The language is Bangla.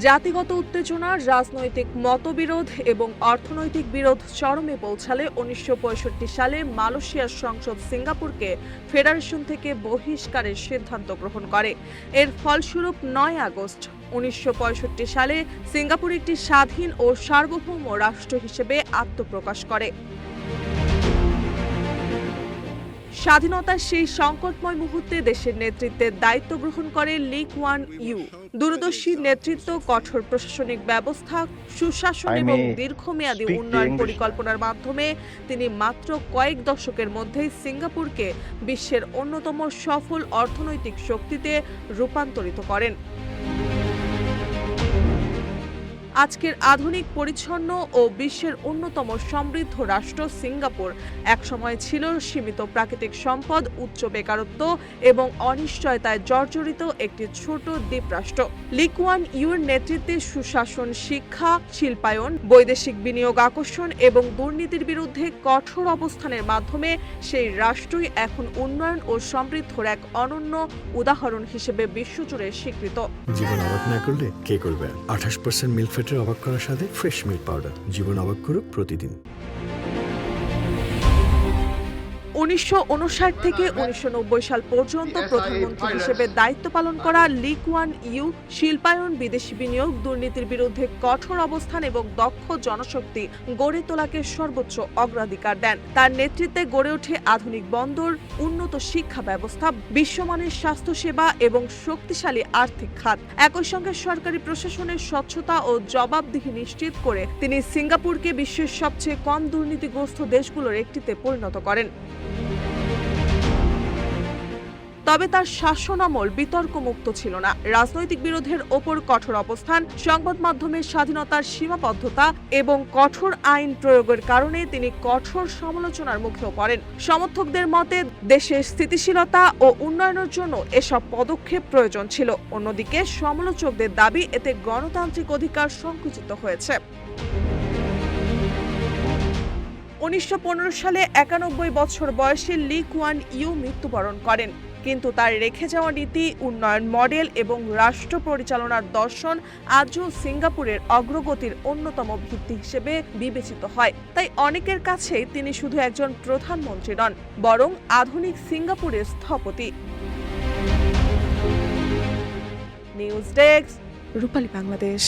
জাতিগত উত্তেজনা, রাজনৈতিক মতবিরোধ এবং অর্থনৈতিক বিরোধ চরমে পৌঁছালে ১৯৬৫ সালে মালয়েশিয়ার সংসদ সিঙ্গাপুরকে ফেডারেশন থেকে বহিষ্কারের সিদ্ধান্ত গ্রহণ করে। এর ফলস্বরূপ ৯ আগস্ট ১৯৬৫ সালে সিঙ্গাপুর একটি স্বাধীন ও সার্বভৌম রাষ্ট্র হিসেবে আত্মপ্রকাশ করে। স্বাধীনতার সেই সংকটময় মুহূর্তে দেশের নেতৃত্বের দায়িত্ব গ্রহণ করে লি কুয়ান ইউ। দূরদর্শী নেতৃত্ব, কঠোর প্রশাসনিক ব্যবস্থা, সুশাসন এবং দীর্ঘমেয়াদী উন্নয়ন পরিকল্পনার মাধ্যমে তিনি মাত্র কয়েক দশকের মধ্যেই সিঙ্গাপুরকে বিশ্বের অন্যতম সফল অর্থনৈতিক শক্তিতে রূপান্তরিত করেন। আজকের আধুনিক, পরিচ্ছন্ন ও বিশ্বের অন্যতম সমৃদ্ধ রাষ্ট্র সিঙ্গাপুর একসময় ছিল সীমিত প্রাকৃতিক সম্পদ, উচ্চ বেকারত্ব এবং অনিশ্চয়তায় জর্জরিত একটি ছোট দ্বীপরাষ্ট্র। লি কুয়ান ইউর নেতৃত্বে সুশাসন, শিক্ষা, শিল্পায়ন, বৈদেশিক বিনিয়োগ আকর্ষণ এবং দুর্নীতির বিরুদ্ধে কঠোর অবস্থানের মাধ্যমে সেই রাষ্ট্রই এখন উন্নয়ন ও সমৃদ্ধির এক অনন্য উদাহরণ হিসেবে বিশ্বজুড়ে স্বীকৃত। জীবন অবাক না করলে কে করবে? 28% মিল্ক ফ্যাটের অবাক করার সাথে ফ্রেশ মিল্ক পাউডার। জীবন অবাক করুক প্রতিদিন। ১৯৫৯ থেকে ১৯৯০ সাল পর্যন্ত প্রধানমন্ত্রী হিসেবে দায়িত্ব পালন করা লি কুয়ান ইউ শিল্পায়ন, বিদেশি বিনিয়োগ, দুর্নীতির বিরুদ্ধে কঠোর অবস্থান এবং দক্ষ জনশক্তি গড়ে তোলাকে সর্বোচ্চ অগ্রাধিকার দেন। তার নেতৃত্বে গড়ে ওঠে আধুনিক বন্দর, উন্নত শিক্ষা ব্যবস্থা, বিশ্বমানের স্বাস্থ্যসেবা এবং শক্তিশালী আর্থিক খাত। একই সঙ্গে সরকারি প্রশাসনের স্বচ্ছতা ও জবাবদিহি নিশ্চিত করে তিনি সিঙ্গাপুরকে বিশ্বের সবচেয়ে কম দুর্নীতিগ্রস্ত দেশগুলোর একটিতে পরিণত করেন। তবে তার শাসনামল বিতর্কমুক্ত ছিল না। রাজনৈতিক বিরোধের ওপর কঠোর অবস্থান, সংবাদ মাধ্যমের স্বাধীনতার সীমাবদ্ধতা এবং কঠোর আইন প্রয়োগের কারণে তিনি কঠোর সমালোচনার মুখেও পড়েন। সমর্থকদের মতে দেশের স্থিতিশীলতা ও উন্নয়নের জন্য এসব পদক্ষেপ প্রয়োজন ছিল। অন্যদিকে সমালোচকদের দাবি এতে গণতান্ত্রিক অধিকার সংকুচিত হয়েছে। ১৯১৫ সালে ৯১ বছর বয়সে লি কুয়ান ইউ মৃত্যুবরণ করেন, কিন্তু তার রেখে যাওয়া নীতি, উন্নয়ন মডেল এবং রাষ্ট্র পরিচালনার দর্শন আজও সিঙ্গাপুরের অগ্রগতির অন্যতম ভিত্তি হিসেবে বিবেচিত হয়। তাই অনেকের কাছেই তিনি শুধু একজন প্রধানমন্ত্রী নন, বরং আধুনিক সিঙ্গাপুরের স্থপতি। নিউজ ডেস্ক, রূপালী বাংলাদেশ।